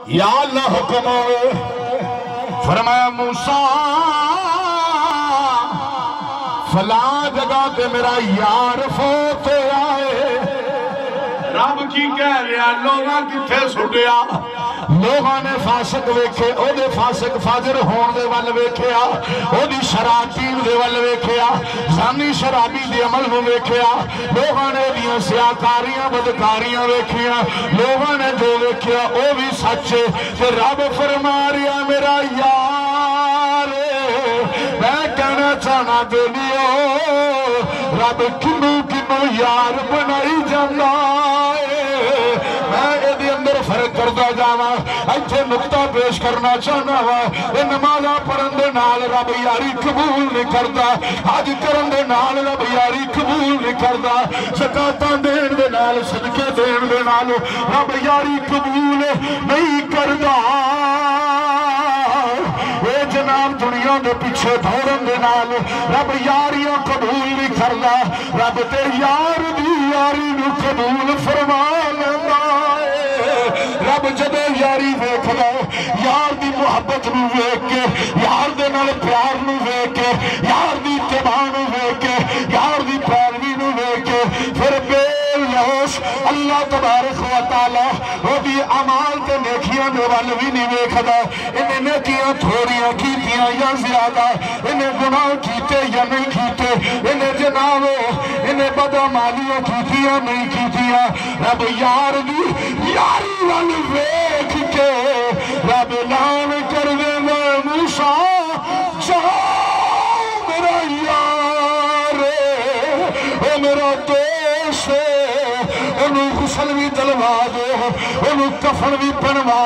یا اللہ حکم ہوئے فرمایا موسیٰ فلاں جگہ تے میرا یار فوت آئے رب کی کہہ رہا لوگاں کتھے سٹیا لوگاں نے فاسق ویکھے او دے فاسق فاجر ہون دے وال ویکھیا او دی شرابین دے وال ویکھیا زانی شرابی دے عمل نو ویکھیا لوگاں نے دیاں سیاکاریاں بدکاریاں ویکھیا لوگاں نے جو ویکھیا او بھی سچے تے رب فرما رہا میرا یار میں کہنا چاہنا دے لیو رب کنو کنو یار بنائی جانا میں ایدی اندر فرق کردہ جانا ایتھے نقطہ پیش کرنا چاہنا وا اے نمازہ پڑھندے نال رب یاری قبول نہیں کردہ حج کرندے نال رب یاری قبول نہیں کردہ زکاة دین دے نال صدقے دین دے نال رب یاری قبول نہیں کردہ اے جناب دنیا دے پیچھے دھورن دے نال رب یاریاں قبول نہیں کردہ رب تے یار دی یاری نو قبول فرما لیندہ رب جدے یاری ویکھ لے یار دی محبت نو ویکھ کے یار دے نال پیار نو ویکھ کے یار دی اتباع نو ویکھ کے یار دی پیروی نو ویکھ کے پھر بے لوش اللہ تبارک و تعالی وہ دی اعمال تے نیکیاں دے وال وی نہیں ویکھدا انہیں نیکیاں تھوڑیاں کیتیاں یا زیادہ انہیں گناہ کیتے یا نہیں کیتے انہیں جنابو انہیں بدعمالیاں کیتیاں نہیں کیتیاں رب یار دی یاری وال ویکھ کے رب اعلان کر دے میں موسیٰ جاؤ میرا یار اے میرا دوست انہوں غسل بھی دلوا دے انہوں کفن بھی پنوا